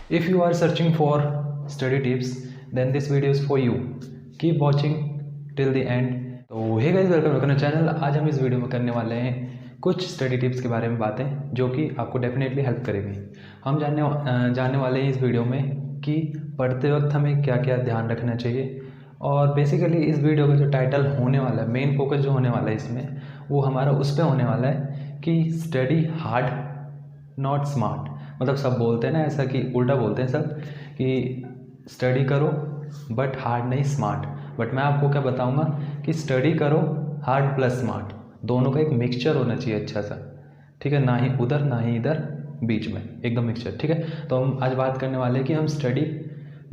If you are searching for study tips, then this video is for you. Keep watching till the end. तो hey guys, welcome to channel. आज हम इस video में करने वाले हैं कुछ स्टडी टिप्स के बारे में बातें जो कि आपको डेफिनेटली हेल्प करेगी। हम जानने वाले हैं इस वीडियो में कि पढ़ते वक्त हमें क्या क्या ध्यान रखना चाहिए। और बेसिकली इस वीडियो का जो टाइटल होने वाला है, मेन फोकस जो होने वाला है इसमें, वो हमारा उस पर होने वाला है कि स्टडी हार्ड नॉट स्मार्ट। मतलब सब बोलते हैं ना ऐसा कि उल्टा बोलते हैं सब कि स्टडी करो बट हार्ड नहीं, स्मार्ट। बट मैं आपको क्या बताऊंगा कि स्टडी करो हार्ड प्लस स्मार्ट, दोनों का एक मिक्सचर होना चाहिए अच्छा सा, ठीक है। ना ही उधर ना ही इधर, बीच में एकदम मिक्सचर, ठीक है। तो हम आज बात करने वाले हैं कि हम स्टडी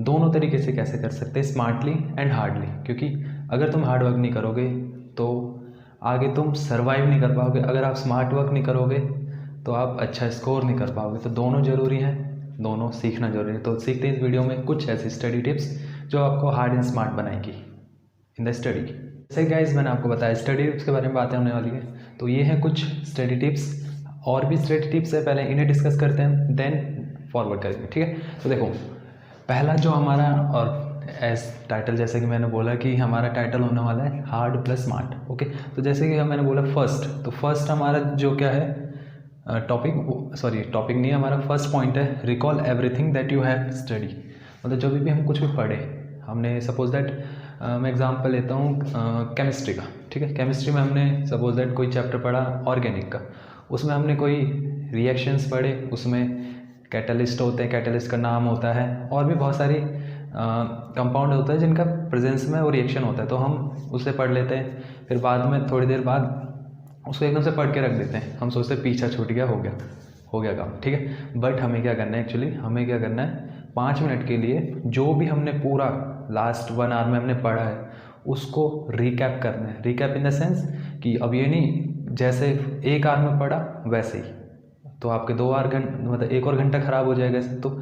दोनों तरीके से कैसे कर सकते हैं, स्मार्टली एंड हार्डली। क्योंकि अगर तुम हार्ड वर्क नहीं करोगे तो आगे तुम सर्वाइव नहीं कर पाओगे। अगर आप स्मार्ट वर्क नहीं करोगे तो आप अच्छा स्कोर नहीं कर पाओगे। तो दोनों ज़रूरी हैं, दोनों सीखना जरूरी है। तो सीखते हैं इस वीडियो में कुछ ऐसी स्टडी टिप्स जो आपको हार्ड एंड स्मार्ट बनाएगी इन द स्टडी। जैसे गाइस मैंने आपको बताया स्टडी टिप्स के बारे में बातें होने वाली है, तो ये हैं कुछ स्टडी टिप्स। और भी स्टडी टिप्स है, पहले इन्हें डिस्कस करते हैं, देन फॉरवर्ड करेंगे, ठीक है। तो देखो, पहला जो हमारा, और एज टाइटल जैसे कि मैंने बोला कि हमारा टाइटल होने वाला है हार्ड प्लस स्मार्ट, ओके। तो जैसे कि मैंने बोला फर्स्ट, तो फर्स्ट हमारा जो क्या है टॉपिक नहीं है, हमारा फर्स्ट पॉइंट है recall everything that you have study. मतलब जब भी हम कुछ भी पढ़े, हमने सपोज दैट मैं एग्जांपल लेता हूँ केमिस्ट्री का, ठीक है। केमिस्ट्री में हमने सपोज दैट कोई चैप्टर पढ़ा ऑर्गेनिक का, उसमें हमने कोई रिएक्शंस पढ़े, उसमें कैटलिस्ट होते हैं, कैटलिस्ट का नाम होता है, और भी बहुत सारी कंपाउंड होता है जिनका प्रेजेंस में वो रिएक्शन होता है। तो हम उसे पढ़ लेते हैं, फिर बाद में थोड़ी देर बाद उसको एकदम से पढ़ के रख देते हैं। हम सोचते हैं पीछा छूट गया, हो गया काम, ठीक है। बट हमें क्या करना है, एक्चुअली हमें क्या करना है, 5 मिनट के लिए जो भी हमने पूरा लास्ट 1 आवर में हमने पढ़ा है उसको रिकैप करना है। रिकैप इन द सेंस कि अब ये नहीं जैसे 1 आवर में पढ़ा वैसे ही, तो आपके 2 आवर मतलब 1 और घंटा ख़राब हो जाएगा। तो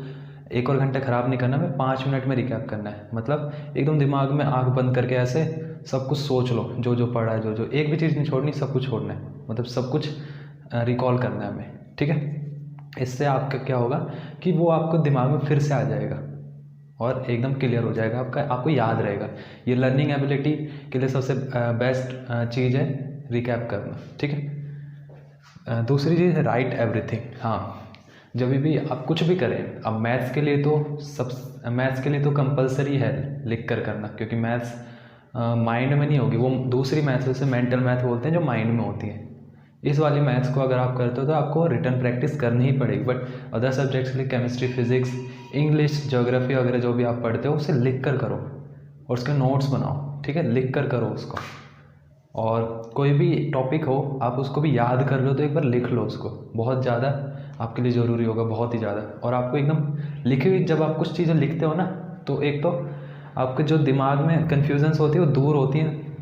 1 और घंटा ख़राब नहीं करना, हमें 5 मिनट में रिकैप करना है। मतलब एकदम दिमाग में आँख बंद करके ऐसे सब कुछ सोच लो, जो जो पढ़ा है, जो जो एक भी चीज़ नहीं छोड़नी, सब कुछ छोड़ना है। मतलब सब कुछ रिकॉल करना है हमें, ठीक है। इससे आपका क्या होगा कि वो आपको दिमाग में फिर से आ जाएगा और एकदम क्लियर हो जाएगा, आपको याद रहेगा। ये लर्निंग एबिलिटी के लिए सबसे बेस्ट चीज़ है रिकैप करना, ठीक है। दूसरी चीज़ है राइट एवरीथिंग। हाँ, जब भी आप कुछ भी करें, अब मैथ्स के लिए तो कंपलसरी है लिख कर करना, क्योंकि मैथ्स माइंड में नहीं होगी, वो दूसरी मैथ्स उसे मेंटल मैथ बोलते हैं जो माइंड में होती है। इस वाली मैथ्स को अगर आप करते हो तो आपको रिटर्न प्रैक्टिस करनी ही पड़ेगी। बट अदर सब्जेक्ट्स लिए केमिस्ट्री, फिजिक्स, इंग्लिश, ज्योग्राफी वगैरह जो भी आप पढ़ते हो उसे लिख कर करो और उसके नोट्स बनाओ, ठीक है। लिख कर करो उसको। और कोई भी टॉपिक हो आप उसको भी याद कर लो तो एक बार लिख लो उसको, बहुत ज़्यादा आपके लिए ज़रूरी होगा, बहुत ही ज़्यादा। और आपको एकदम लिखे हुई, जब आप कुछ चीज़ें लिखते हो ना, तो एक तो आपके जो दिमाग में कन्फ्यूजन्स होती है वो दूर होती हैं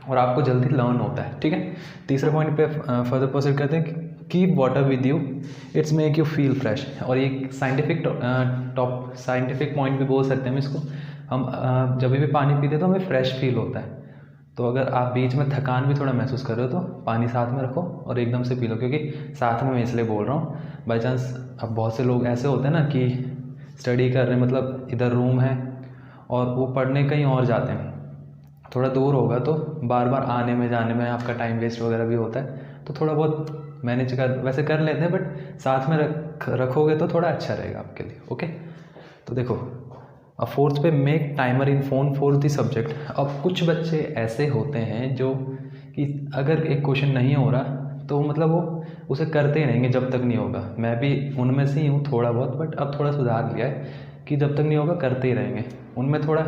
और आपको जल्दी लर्न होता है, ठीक है। तीसरे पॉइंट पे फर्दर प्रोसीड करते हैं, keep water with you, it's make you feel fresh. और ये साइंटिफिक पॉइंट भी बोल सकते हैं हम इसको। हम जब भी पानी पीते हैं तो हमें फ्रेश फील होता है। तो अगर आप बीच में थकान भी थोड़ा महसूस कर रहे हो तो पानी साथ में रखो और एकदम से पी लो। क्योंकि साथ में मैं इसलिए बोल रहा हूँ, बाई चांस अब बहुत से लोग ऐसे होते हैं ना कि स्टडी कर रहे हैं, मतलब इधर रूम है और वो पढ़ने कहीं और जाते हैं, थोड़ा दूर होगा तो बार बार आने में जाने में आपका टाइम वेस्ट वगैरह भी होता है। तो थोड़ा बहुत मैनेज वैसे कर लेते हैं, बट साथ में रखोगे तो थोड़ा अच्छा रहेगा आपके लिए, ओके। तो देखो, अब फोर्थ पे make timer in phone for the subject. अब कुछ बच्चे ऐसे होते हैं जो कि अगर एक क्वेश्चन नहीं हो रहा तो मतलब वो उसे करते ही रहेंगे जब तक नहीं होगा। मैं भी उनमें से ही हूँ थोड़ा बहुत, बट अब थोड़ा सुधार लिया है कि जब तक नहीं होगा करते ही रहेंगे। उनमें थोड़ा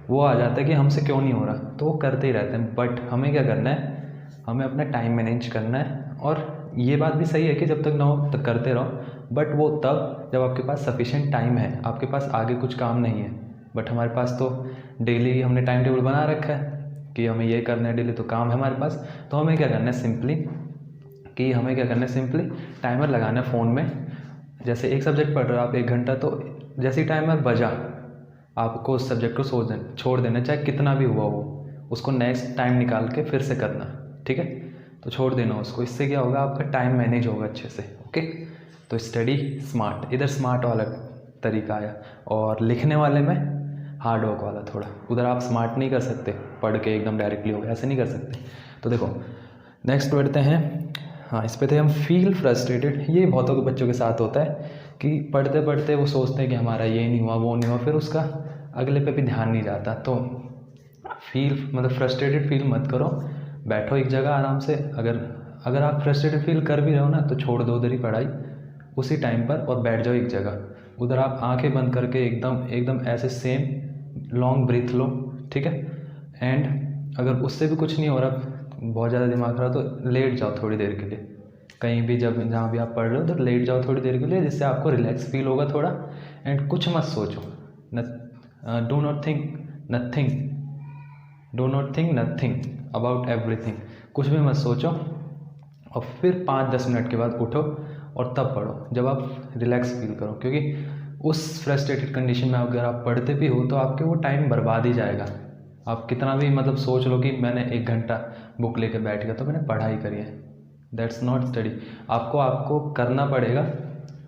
वो आ जाता है कि हमसे क्यों नहीं हो रहा, तो वो करते ही रहते हैं। बट हमें क्या करना है, हमें अपना टाइम मैनेज करना है। और ये बात भी सही है कि जब तक ना हो तक करते रहो, बट वो तब जब आपके पास सफिशिएंट टाइम है, आपके पास आगे कुछ काम नहीं है। बट हमारे पास तो डेली हमने टाइम टेबल बना रखा है कि हमें ये करना है डेली, तो काम है हमारे पास। तो हमें क्या करना है सिंपली टाइमर लगाना है फ़ोन में। जैसे एक सब्जेक्ट पढ़ रहे हो आप 1 घंटा, तो जैसे ही टाइमर बजा आपको उस सब्जेक्ट को छोड़ देना, चाहे कितना भी हुआ हो, उसको नेक्स्ट टाइम निकाल के फिर से करना, ठीक है। तो छोड़ देना उसको, इससे क्या होगा, आपका टाइम मैनेज होगा अच्छे से, ओके। तो स्टडी स्मार्ट, इधर स्मार्ट वाला तरीका आया, और लिखने वाले में हार्ड वर्क वाला थोड़ा, उधर आप स्मार्ट नहीं कर सकते पढ़ के एकदम डायरेक्टली हो गया, ऐसे नहीं कर सकते। तो देखो नेक्स्ट बढ़ते हैं। हाँ, इस पे थे हम फील फ्रस्ट्रेटेड। ये बहुतों के बच्चों के साथ होता है कि पढ़ते पढ़ते वो सोचते हैं कि हमारा ये नहीं हुआ वो नहीं हुआ, फिर उसका अगले पे भी ध्यान नहीं जाता। तो फ्रस्ट्रेटेड फील मत करो, बैठो एक जगह आराम से। अगर आप फ्रस्ट्रेटेड फील कर भी रहे हो ना तो छोड़ दो उधर ही पढ़ाई उसी टाइम पर और बैठ जाओ एक जगह। उधर आप आंखें बंद करके एकदम ऐसे सेम लॉन्ग ब्रीथ लो, ठीक है। एंड अगर उससे भी कुछ नहीं हो रहा, बहुत ज़्यादा दिमाग खराब, तो लेट जाओ थोड़ी देर के लिए कहीं भी, जहाँ भी आप पढ़ रहे हो तो लेट जाओ थोड़ी देर के लिए, जिससे आपको रिलैक्स फील होगा थोड़ा। एंड कुछ मत सोचो, do not think nothing about everything. कुछ भी मत सोचो, और फिर 5-10 मिनट के बाद उठो और तब पढ़ो जब आप रिलैक्स फील करो। क्योंकि उस फ्रस्ट्रेटेड कंडीशन में अगर आप पढ़ते भी हो तो आपके वो टाइम बर्बाद ही जाएगा। आप कितना भी सोच लो कि मैंने 1 घंटा बुक लेके बैठ गया तो मैंने पढ़ाई करी है, दैट्स नॉट स्टडी। आपको करना पड़ेगा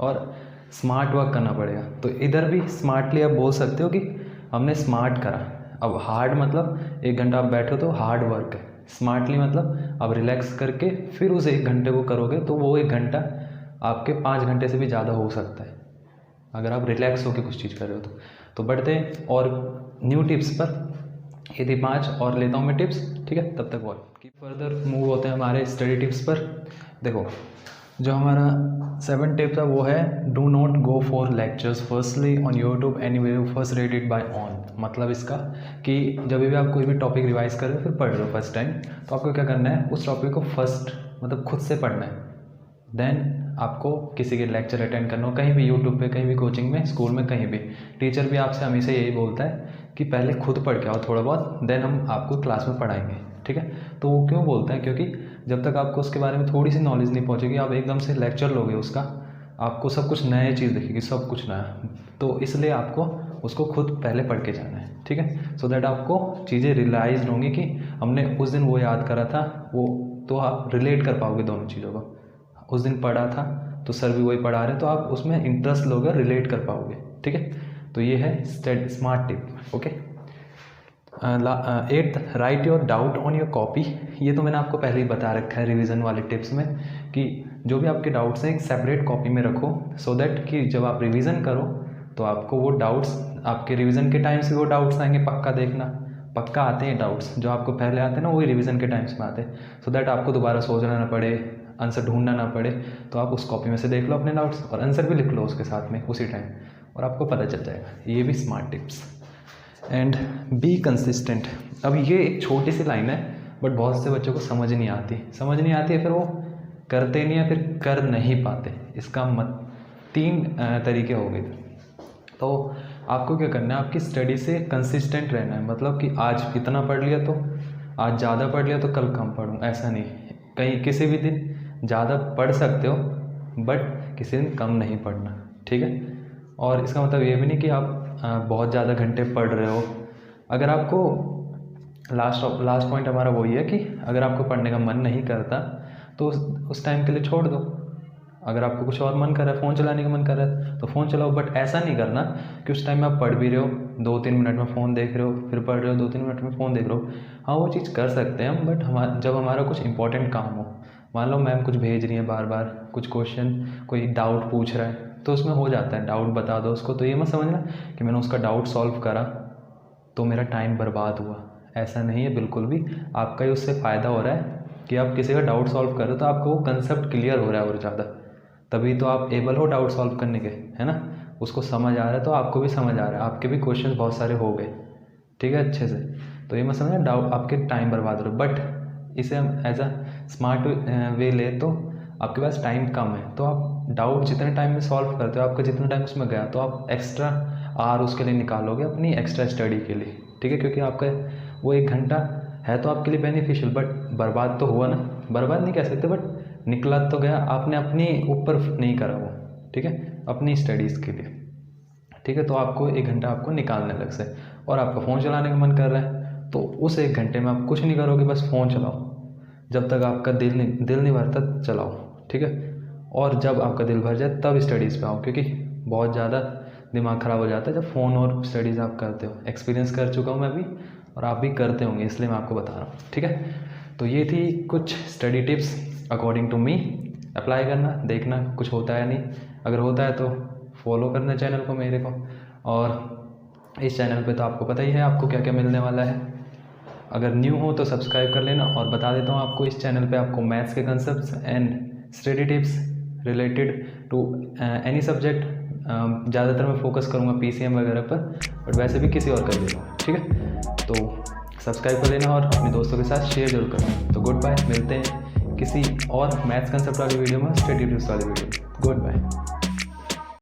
और स्मार्ट वर्क करना पड़ेगा। तो इधर भी स्मार्टली आप बोल सकते हो कि हमने स्मार्ट करा। अब हार्ड 1 घंटा आप बैठो तो हार्ड वर्क है, स्मार्टली आप रिलैक्स करके फिर उस 1 घंटे को करोगे तो वो 1 घंटा आपके 5 घंटे से भी ज़्यादा हो सकता है अगर आप रिलैक्स होकर कुछ चीज़ कर रहे हो तो बढ़ते हैं और न्यू टिप्स पर। यदि 5 और लेता हूँ मैं टिप्स, ठीक है, तब तक और फर्दर मूव होते हैं हमारे स्टडी टिप्स पर। देखो जो हमारा 7 टिप्स है वो है do not go for lectures firstly on YouTube any way first read it by on. मतलब इसका कि जब भी आप कोई भी टॉपिक रिवाइज कर रहे हो फिर पढ़ रहे हो फर्स्ट टाइम, तो आपको क्या करना है, उस टॉपिक को फर्स्ट खुद से पढ़ना है। देन आपको किसी के लेक्चर अटेंड करना हो, कहीं भी यूट्यूब पे, कहीं भी कोचिंग में, स्कूल में, कहीं भी। टीचर भी आपसे हमेशा यही बोलता है कि पहले खुद पढ़ के आओ थोड़ा बहुत, देन हम आपको क्लास में पढ़ाएंगे, ठीक है। तो वो क्यों बोलते हैं, क्योंकि जब तक आपको उसके बारे में थोड़ी सी नॉलेज नहीं पहुंचेगी, आप एकदम से लेक्चर लोगे उसका, आपको सब कुछ नए चीज़ दिखेगी, सब कुछ नया। तो इसलिए आपको उसको खुद पहले पढ़ के जाना है, ठीक है, सो दैट आपको चीज़ें रियलाइज होंगी कि हमने उस दिन वो याद करा था, वो तो आप रिलेट कर पाओगे दोनों चीज़ों को। उस दिन पढ़ा था तो सर भी वही पढ़ा रहे, तो आप उसमें इंटरेस्ट लोगे, रिलेट कर पाओगे, ठीक है। तो ये है smart tip, okay. 8th right your doubt on your copy. ये तो मैंने आपको पहले ही बता रखा है रिवीजन वाले टिप्स में कि जो भी आपके डाउट्स हैं एक सेपरेट कॉपी में रखो, सो दैट कि जब आप रिवीजन करो तो आपको वो डाउट्स, आपके रिवीजन के टाइम से वो डाउट्स आएंगे, पक्का देखना, पक्का आते हैं डाउट्स जो आपको पहले आते हैं ना, वही रिवीजन के टाइम्स में आते हैं, सो दैट आपको दोबारा सोचना ना पड़े, आंसर ढूंढना ना पड़े। तो आप उस कॉपी में से देख लो अपने डाउट्स और आंसर भी लिख लो उसके साथ में उसी टाइम, और आपको पता चल जाएगा। ये भी smart tips. And be consistent. अब ये एक छोटी सी लाइन है बट बहुत से बच्चों को समझ नहीं आती है, फिर वो करते नहीं है, फिर कर नहीं पाते। इसका 3 तरीके हो गए। तो आपको क्या करना है, आपकी स्टडी से कंसिस्टेंट रहना है। मतलब कि आज इतना पढ़ लिया तो आज ज़्यादा पढ़ लिया तो कल कम पढ़ूँ, ऐसा नहीं। कहीं किसी भी दिन ज़्यादा पढ़ सकते हो बट किसी दिन कम नहीं पढ़ना, ठीक है। और इसका मतलब ये भी नहीं कि आप बहुत ज़्यादा घंटे पढ़ रहे हो। अगर आपको लास्ट पॉइंट हमारा वही है कि अगर आपको पढ़ने का मन नहीं करता तो उस टाइम के लिए छोड़ दो। अगर आपको कुछ और मन कर रहा है, फ़ोन चलाने का मन कर रहा है तो फ़ोन चलाओ, बट ऐसा नहीं करना कि उस टाइम में आप पढ़ भी रहे हो, 2-3 मिनट में फ़ोन देख रहे हो, फिर पढ़ रहे हो, 2-3 मिनट में फ़ोन देख रहे हो। हाँ, वो चीज़ कर सकते हैं हम, बट जब हमारा कुछ इंपॉर्टेंट काम हो, मान लो मैम कुछ भेज रही है बार बार, कुछ क्वेश्चन, कोई डाउट पूछ रहा है, तो उसमें हो जाता है डाउट बता दो उसको। तो ये मत समझना कि मैंने उसका डाउट सॉल्व करा तो मेरा टाइम बर्बाद हुआ, ऐसा नहीं है बिल्कुल भी। आपका ही उससे फ़ायदा हो रहा है कि आप किसी का डाउट सॉल्व कर रहे हो, तो आपको वो कंसेप्ट क्लियर हो रहा है और ज़्यादा, तभी तो आप एबल हो डाउट सॉल्व करने के, है ना। उसको समझ आ रहा है तो आपको भी समझ आ रहा है, आपके भी क्वेश्चन बहुत सारे हो गए, ठीक है, अच्छे से। तो ये मत समझना डाउट आपके टाइम बर्बाद हो रहा है, बट इसे हम एज अ स्मार्ट वे ले तो आपके पास टाइम कम है, तो आप डाउट जितने टाइम में सॉल्व करते हो, आपका जितना टाइम उसमें गया, तो आप एक्स्ट्रा आवर उसके लिए निकालोगे अपनी एक्स्ट्रा स्टडी के लिए, ठीक है। क्योंकि आपका वो 1 घंटा है तो आपके लिए बेनिफिशियल, बट बर्बाद तो हुआ ना, बर्बाद नहीं कह सकते बट निकला तो गया, आपने अपनी ऊपर नहीं करा वो, ठीक है, अपनी स्टडीज़ के लिए, ठीक है। तो आपको 1 घंटा आपको निकालने लग से, और आपका फ़ोन चलाने का मन कर रहा है तो उस 1 घंटे में आप कुछ नहीं करोगे, बस फ़ोन चलाओ, जब तक आपका दिल नहीं भरता चलाओ, ठीक है। और जब आपका दिल भर जाए तब स्टडीज़ पे आओ, क्योंकि बहुत ज़्यादा दिमाग ख़राब हो जाता है जब फ़ोन और स्टडीज़ आप करते हो। एक्सपीरियंस कर चुका हूँ मैं भी, और आप भी करते होंगे, इसलिए मैं आपको बता रहा हूँ, ठीक है। तो ये थी कुछ study tips according to me. Apply करना, देखना कुछ होता है नहीं, अगर होता है तो फॉलो करना चैनल को मेरे को। और इस चैनल पे तो आपको पता ही है आपको क्या क्या मिलने वाला है। अगर न्यू हो तो सब्सक्राइब कर लेना। और बता देता हूँ आपको, इस चैनल पे आपको मैथ्स के concepts and study tips related to any subject, ज़्यादातर मैं फोकस करूँगा पीसीएम वगैरह पर, बट वैसे भी किसी और कर देगा, ठीक है। तो सब्सक्राइब कर लेना और अपने दोस्तों के साथ शेयर जरूर करना। तो गुड बाय, मिलते हैं किसी और मैथ्स कंसेप्ट वाली वीडियो में, स्टडी टिप्स वाली वीडियो में। Good bye.